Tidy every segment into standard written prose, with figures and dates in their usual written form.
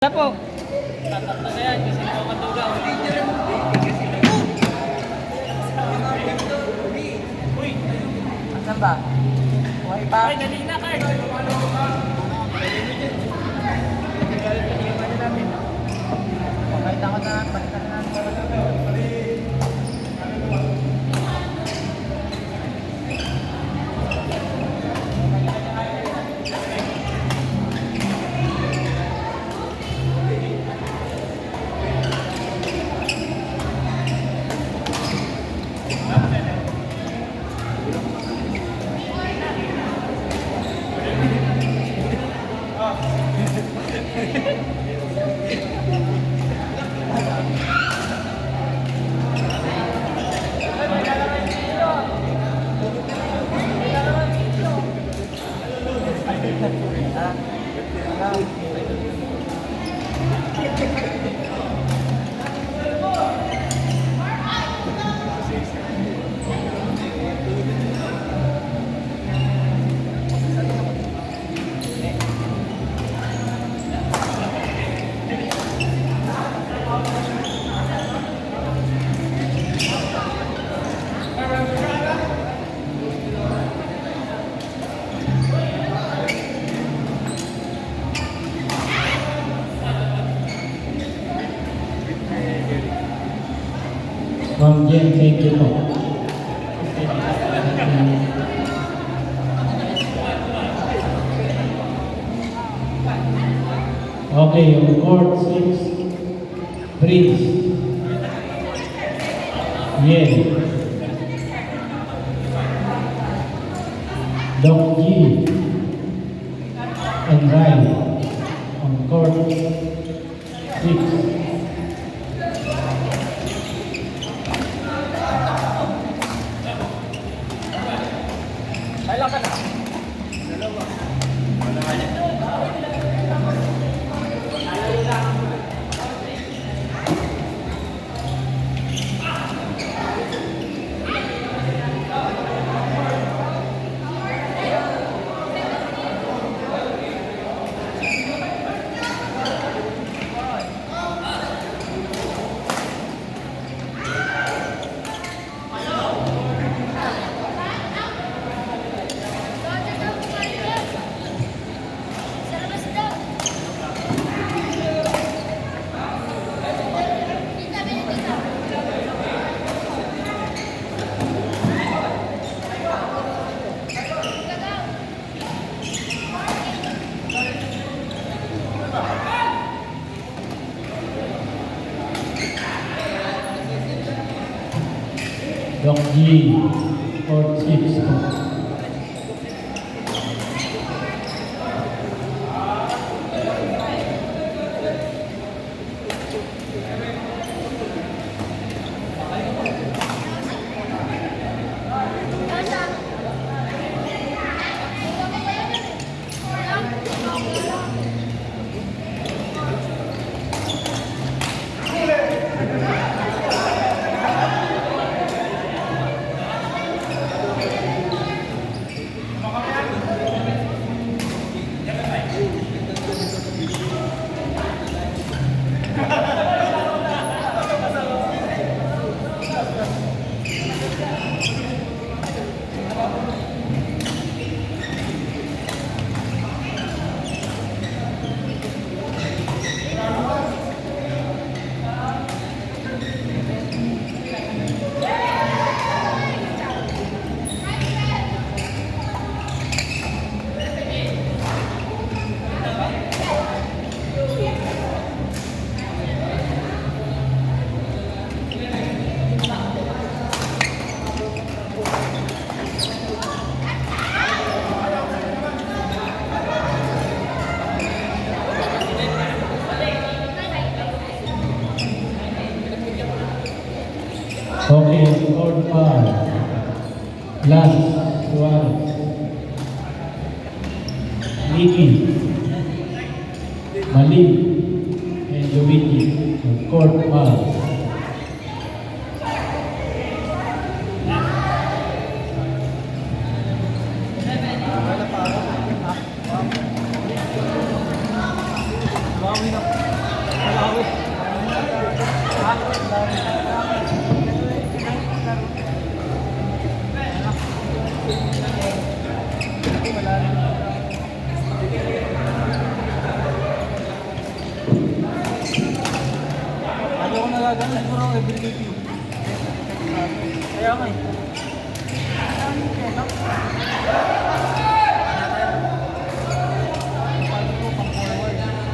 Wala po. Tatakta na yan kasi nakakatugaw. Uy! Asan ba? Buhay pa? Ay, dali na, Kurt! Pakita ko na, pakita na natin. Ma'am Jen, thank you po. Okay, on court 6, Prince. Yen. Doc G. And Ryan. On court 6. Kailan ka na? Doc G. Court 6 po. Okay, court 5. Lance Suarez. Nikki. Malik. And Luigi. On court 5. Bawi na. Malawi. Ha? Ayaw ko nagagano siguro every review. Kaya nga eh.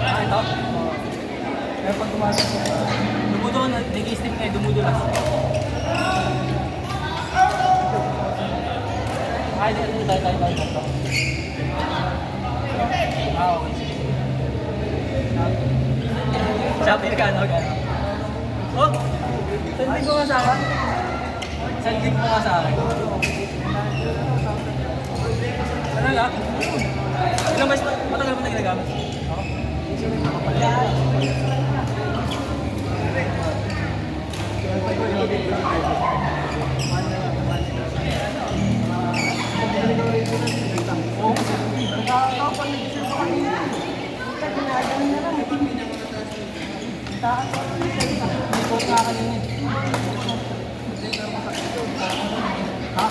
Ah, ito? Kaya pag tumasok ko, Dumudon, nag-i-steam kayo, dumudulas. Ay, dito tayo. Ah, okay. Shopee ka, no? Oh! sending ko nga sa akin. Sending mo nga sa akin. Ano nga? Ilang beses matagal mo na ginagamit? Ikot nga kanina. Ha?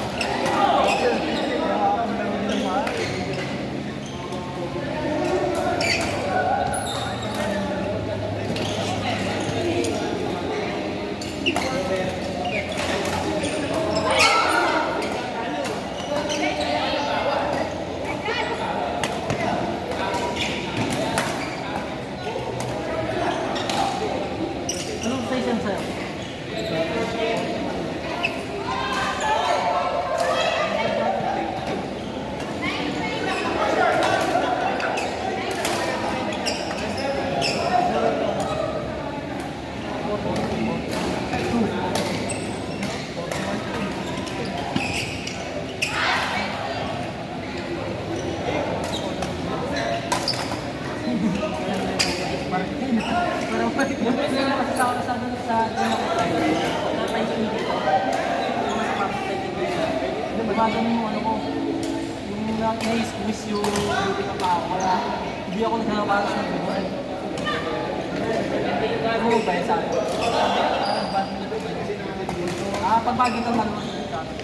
Anong size yan sa'yo? Gumagano yung ano ko, yung na-squeeze yung beauty ka pa ako, kaya hindi ako nagkakaparas ng buhay. Ano mo ba yun sa akin? Pagbagitan na naman sa akin.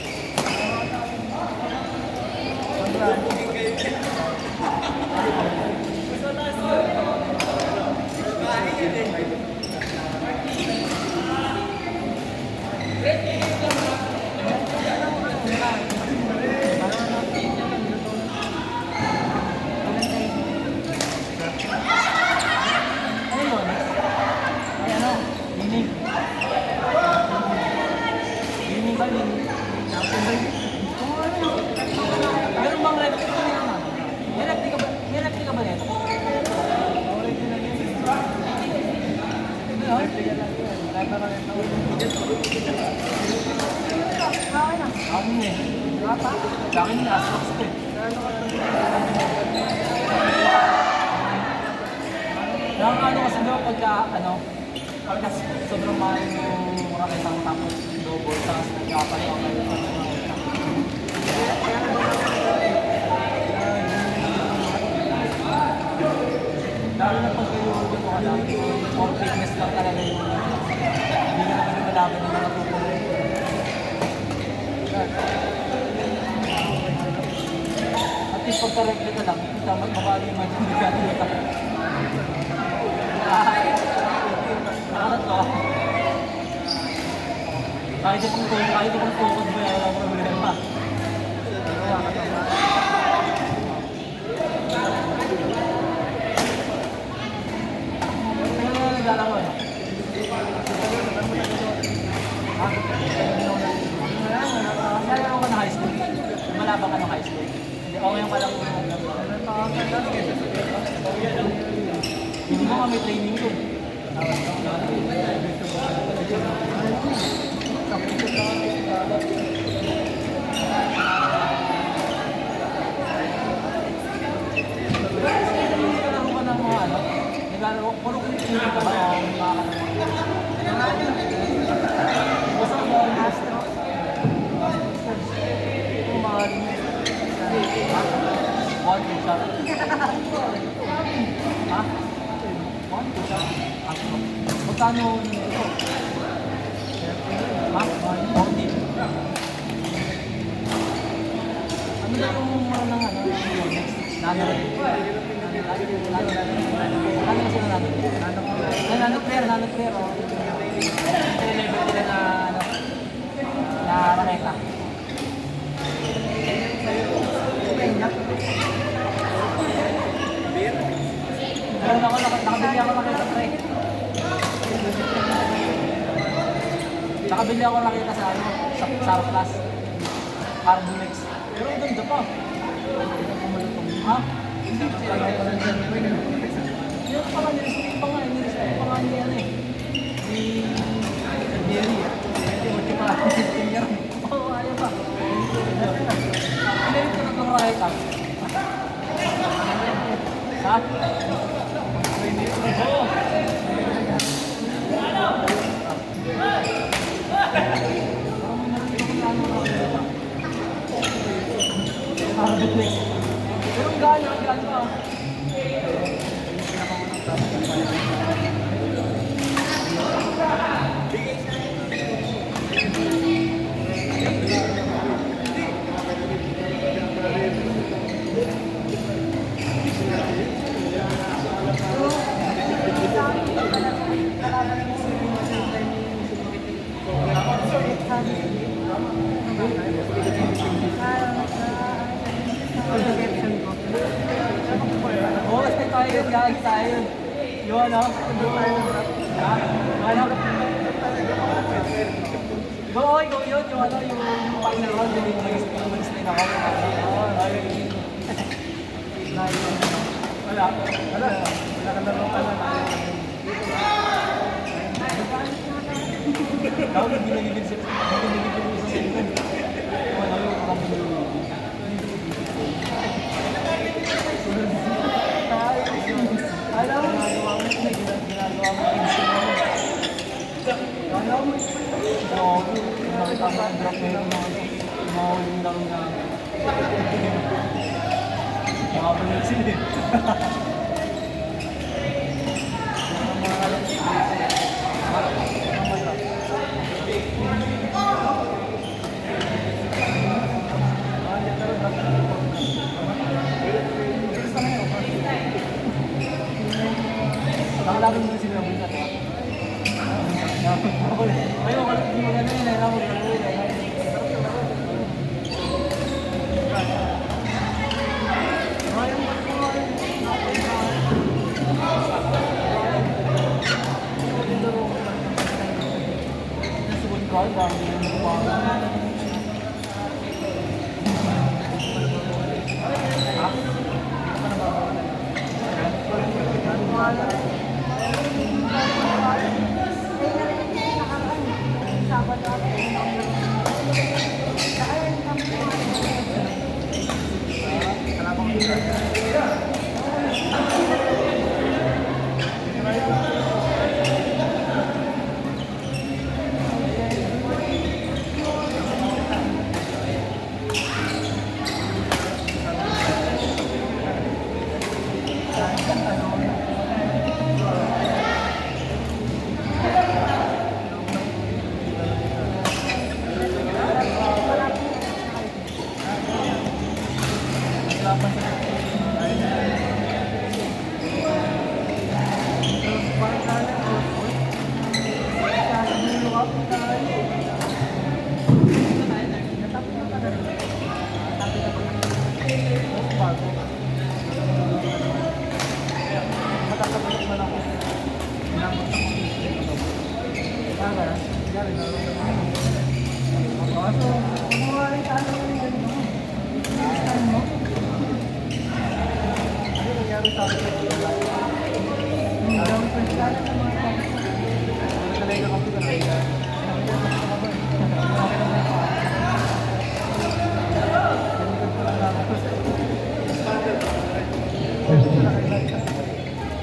Ano yun? Ay ano? Lining. Lining ba? Lining? Meron bang electric ko nila naman? May electric ka ba nito? Akin eh. Akin na, Astrox ko eh. Nakakano kasi daw pagka sobrang mahal yung raketang tapos double tapos nagkakapalit ako lalo na pag kayo yung mga dami more fitness lang talaga yung hindi ka naman lumalaban ng mga tutuloy. At least pagka-regle ka lang, kita magmamali yung mga dami ka. Nakatatlo ako. Kahit itong tukod mo yan, walang problema. Kaya nga naglalaro eh. Naglalaro ka na high school. Malabang ka ng high school. Hindi, okay yung palang hindi mo nga may training ko. Naglalaro ka ng mga ano? Naglalaro, puro training ka ba? Basta mo ang astro. Kung mga one to shot. Ha? One to shot. Magkano ito? Ha? 40. Ano na yung mura ng ano? Nanay. Ano kasi na nanay? Nanay player. Ito yung level nila na ano? Na raketa. Meron ako, nakabili ako nakita pre. Nakabili ako nakita sa ano, sa Sarplas. Carbonex. Pero ang ganda pa. Ha? Hindi pa yung pala nirespect pa nga, nirespect pa nga ni ano eh. Ni Jerry. Hindi mo siya pala niya. Oo, ayaw pa. Pinalit ko na itong right up. Ha? Oo. Pero ang gana pa. Oo, expect tayo yun, gagawin tayo yun. Yung ano? Ha? Ano? Oo, ikaw yun, yung ano, yung final round, yung mag-explain ako. Oo, ayun. Wala ka na lang pala. Ako hindi nagigil siya. Hindi nagigil siya sa inyo. Wala yung kambulo. Alam mo, ginagawa mo instant. Alam mo, nakita mo ang drop na yun. Mahulong lang na. Makabulit sila eh. Nakalagay mo sila ng bulat, ha? Ayaw, hindi mo gano'n yun. Ayaw mo gano'n yun. Nasubod ko, parang hindi mo parang.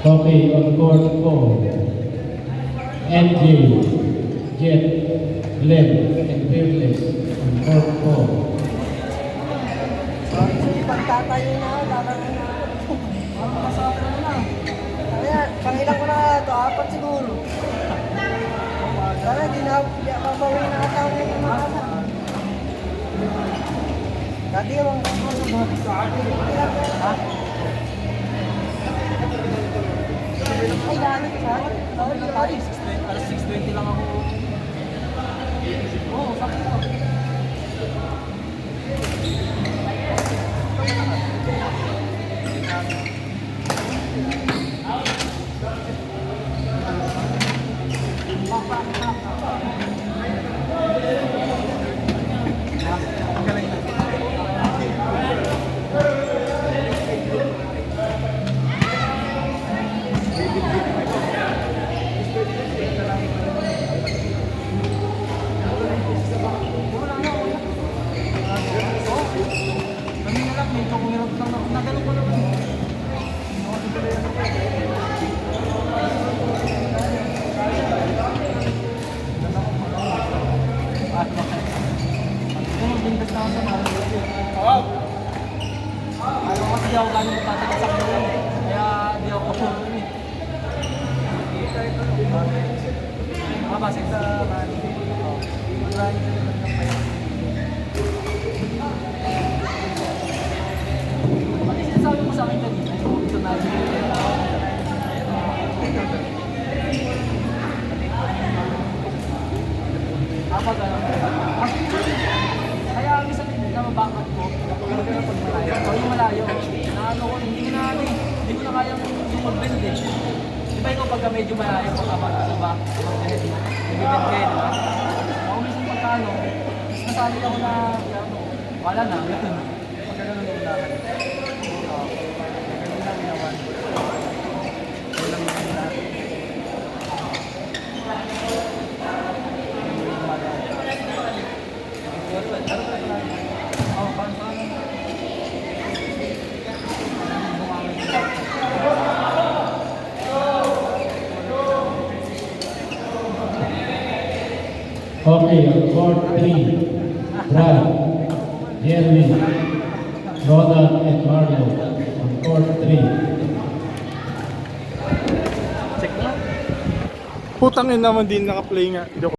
Okay, on court 4. NJ, Jet, Glenn, and Fearless on court 4. Sige, pagtatayo na ako, lalaro na ako. Ano masabi na na? Kaya, pangilang ko na ito, 4 siguro. di na babawi na atawag ng mga kasa. Dati yung Ha? ay dali ka. Tawag na tayo. 6:20 lang ako. Oo, sakit ako. Kanina lang, medyo kumirap lang ako. Nagano ko naman. Bintas na ako sa mga ayaw kasi di ako gano'n magtatagal sa kanila eh. Kaya di ako base sa Ano yung sinasabi mo sa akin kanina? Yung ito na kaya ang isang na mabangat ko, pag malayo, o yung malayo, na ano ko, hindi ko na kayang yung mag-bend eh. Diba ikaw pagka medyo malayo, pagka diba, mag-bend mo, nag-bend kayo, diba? Ako minsan pagkano, mas nasabi ako na, wala na, ganun. Pagka ganun yung unahan. Ganun lang ginawan. Ganun lang yung unahan. Okay, on court 3, Brad, Jeremy, Rodan, and Marlo. On court 3. Check mo. Putang yun naman din naka-play nga. Joke